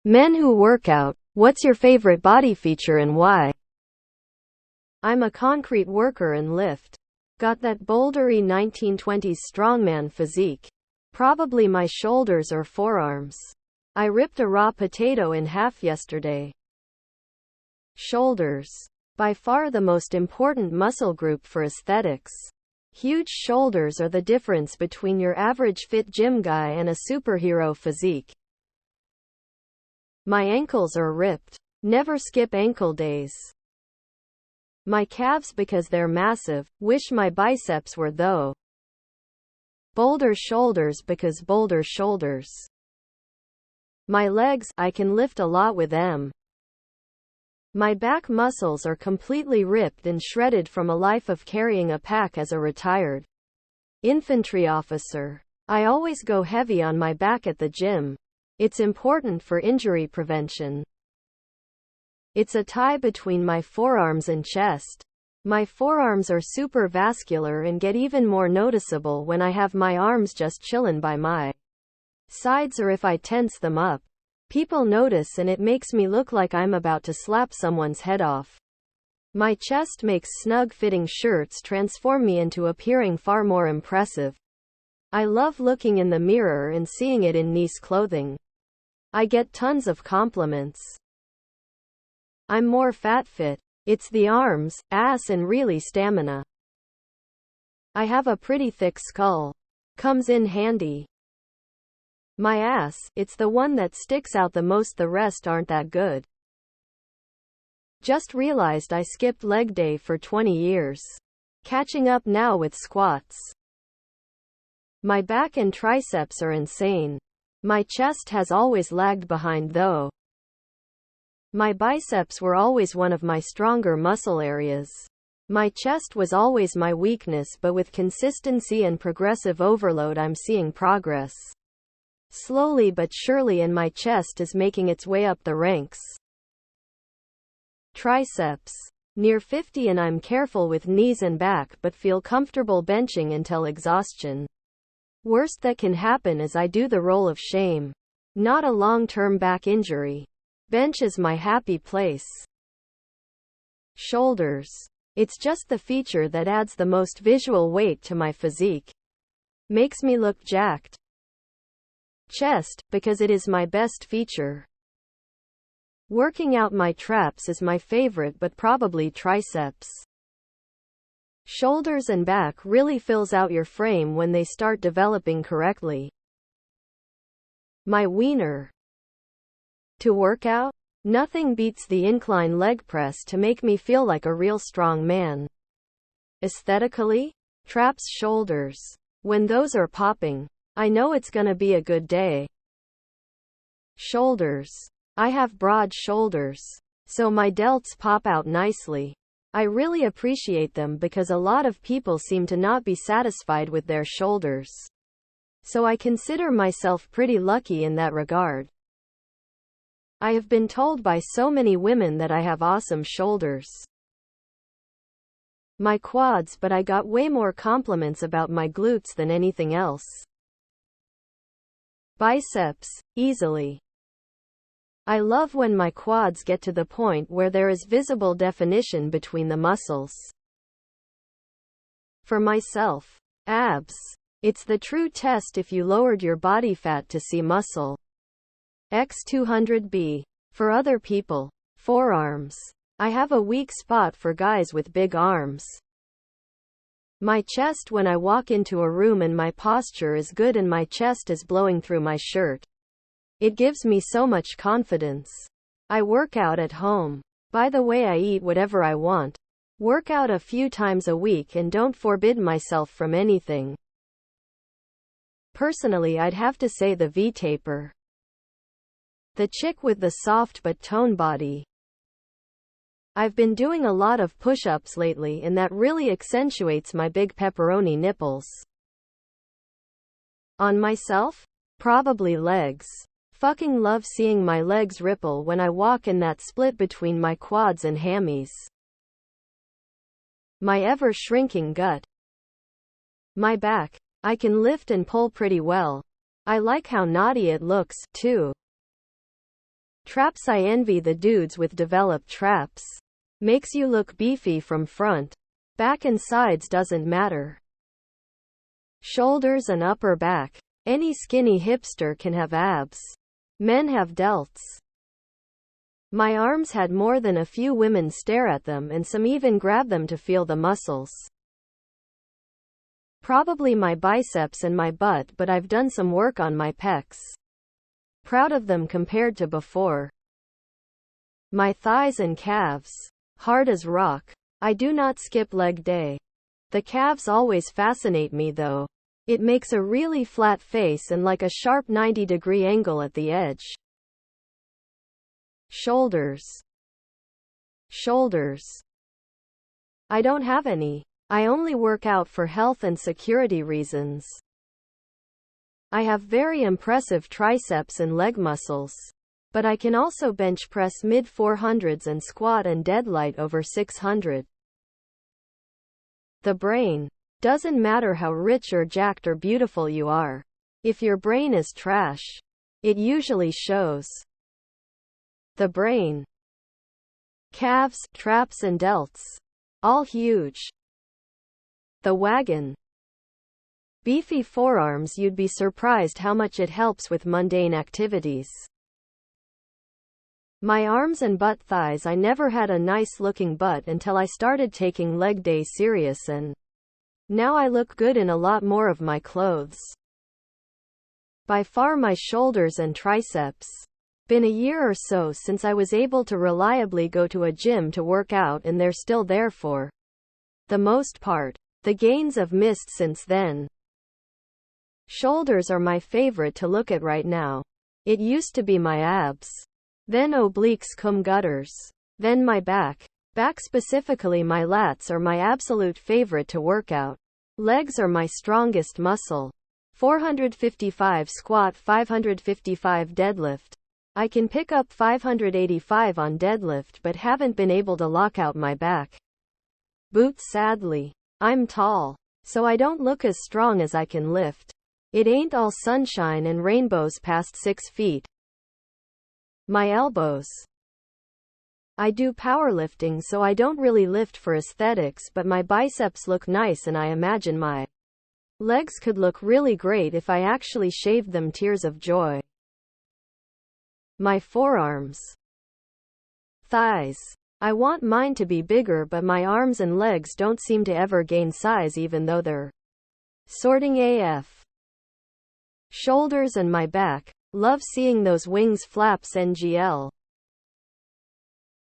Men who work out. What's your favorite body feature and why? I'm a concrete worker and lift. Got that bouldery 1920s strongman physique. Probably my shoulders or forearms. I ripped a raw potato in half yesterday. Shoulders. By far the most important muscle group for aesthetics. Huge shoulders are the difference between your average fit gym guy and a superhero physique. My ankles are ripped. Never skip ankle days. My calves because they're massive. Wish my biceps were though. Boulder shoulders because boulder shoulders. My legs, I can lift a lot with them. My back muscles are completely ripped and shredded from a life of carrying a pack as a retired infantry officer. I always go heavy on my back at the gym. It's important for injury prevention. It's a tie between my forearms and chest. My forearms are super vascular and get even more noticeable when I have my arms just chillin' by my sides or if I tense them up. People notice and it makes me look like I'm about to slap someone's head off. My chest makes snug-fitting shirts transform me into appearing far more impressive. I love looking in the mirror and seeing it in nice clothing. I get tons of compliments. I'm more fat fit. It's the arms, ass and really stamina. I have a pretty thick skull. Comes in handy. My ass, it's the one that sticks out the most, the rest aren't that good. Just realized I skipped leg day for 20 years. Catching up now with squats. My back and triceps are insane. My chest has always lagged behind though. My biceps were always one of my stronger muscle areas. My chest was always my weakness, but with consistency and progressive overload I'm seeing progress. Slowly but surely, and my chest is making its way up the ranks. Triceps. Near 50 and I'm careful with knees and back but feel comfortable benching until exhaustion. Worst that can happen is I do the roll of shame. Not a long-term back injury. Bench is my happy place. Shoulders. It's just the feature that adds the most visual weight to my physique. Makes me look jacked. Chest, because it is my best feature. Working out my traps is my favorite, but probably triceps. Shoulders and back really fills out your frame when they start developing correctly. My wiener. To work out? Nothing beats the incline leg press to make me feel like a real strong man. Aesthetically? Traps shoulders. When those are popping, I know it's gonna be a good day. Shoulders. I have broad shoulders, so my delts pop out nicely. I really appreciate them because a lot of people seem to not be satisfied with their shoulders. So I consider myself pretty lucky in that regard. I have been told by so many women that I have awesome shoulders. My quads, but I got way more compliments about my glutes than anything else. Biceps, easily. I love when my quads get to the point where there is visible definition between the muscles. For myself, abs. It's the true test if you lowered your body fat to see muscle. X200B. For other people, forearms. I have a weak spot for guys with big arms. My chest when I walk into a room and my posture is good and my chest is blowing through my shirt. It gives me so much confidence. I work out at home. By the way, I eat whatever I want. Work out a few times a week and don't forbid myself from anything. Personally, I'd have to say the V-taper. The chick with the soft but toned body. I've been doing a lot of push-ups lately and that really accentuates my big pepperoni nipples. On myself? Probably legs. Fucking love seeing my legs ripple when I walk and that split between my quads and hammies. My ever-shrinking gut. My back. I can lift and pull pretty well. I like how naughty it looks, too. Traps. I envy the dudes with developed traps. Makes you look beefy from front. Back and sides doesn't matter. Shoulders and upper back. Any skinny hipster can have abs. Men have delts. My arms had more than a few women stare at them, and some even grab them to feel the muscles. Probably my biceps and my butt, but I've done some work on my pecs. Proud of them compared to before. My thighs and calves. Hard as rock. I do not skip leg day. The calves always fascinate me though. It makes a really flat face and like a sharp 90-degree angle at the edge. Shoulders. Shoulders. I don't have any. I only work out for health and security reasons. I have very impressive triceps and leg muscles. But I can also bench press mid 400s and squat and deadlift over 600. The brain. Doesn't matter how rich or jacked or beautiful you are. If your brain is trash, it usually shows. The brain. Calves, traps and delts. All huge. The wagon. Beefy forearms. You'd be surprised how much it helps with mundane activities. My arms and butt. Thighs. I never had a nice looking butt until I started taking leg day serious, and now I look good in a lot more of my clothes. By far my shoulders and triceps. Been a year or so since I was able to reliably go to a gym to work out, and they're still there for the most part. The gains I've missed since then. Shoulders are my favorite to look at right now. It used to be my abs. Then obliques cum gutters. Then my back. Back, specifically my lats, are my absolute favorite to work out. Legs are my strongest muscle. 455 squat, 555 deadlift. I can pick up 585 on deadlift but haven't been able to lock out my back. Boots. Sadly, I'm tall, so I don't look as strong as I can lift. It ain't all sunshine and rainbows past 6 feet. My elbows. I do powerlifting, so I don't really lift for aesthetics, but my biceps look nice and I imagine my legs could look really great if I actually shaved them. Tears of joy. My forearms. Thighs. I want mine to be bigger, but my arms and legs don't seem to ever gain size even though they're sorting AF. Shoulders and my back. Love seeing those wings flaps. NGL.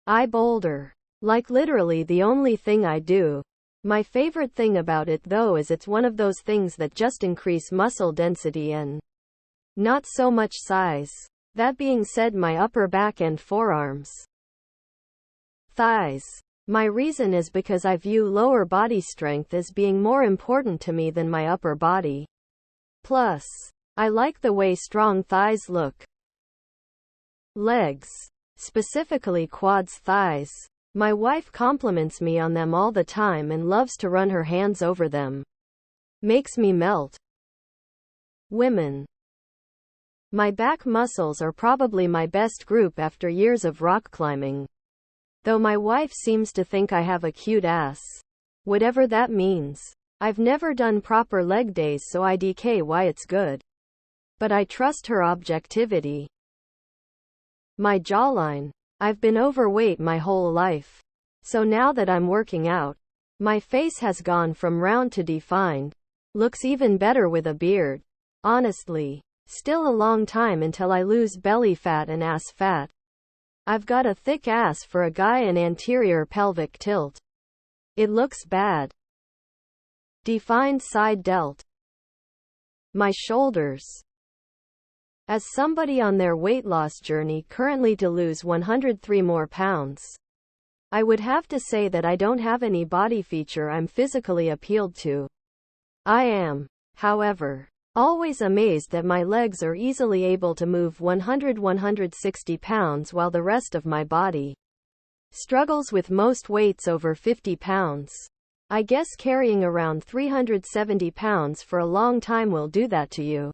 I boulder. Like literally the only thing I do. My favorite thing about it though is it's one of those things that just increase muscle density and not so much size. That being said, my upper back and forearms. Thighs. My reason is because I view lower body strength as being more important to me than my upper body. Plus, I like the way strong thighs look. Legs. Specifically quads. Thighs. My wife compliments me on them all the time and loves to run her hands over them. Makes me melt. Women. My back muscles are probably my best group after years of rock climbing. Though my wife seems to think I have a cute ass. Whatever that means. I've never done proper leg days, so I DK why it's good. But I trust her objectivity. My jawline. I've been overweight my whole life. So now that I'm working out, my face has gone from round to defined. Looks even better with a beard. Honestly. Still a long time until I lose belly fat and ass fat. I've got a thick ass for a guy and anterior pelvic tilt. It looks bad. Defined side delt. My shoulders. As somebody on their weight loss journey currently to lose 103 more pounds, I would have to say that I don't have any body feature I'm physically appealed to. I am, however, always amazed that my legs are easily able to move 100-160 pounds while the rest of my body struggles with most weights over 50 pounds. I guess carrying around 370 pounds for a long time will do that to you.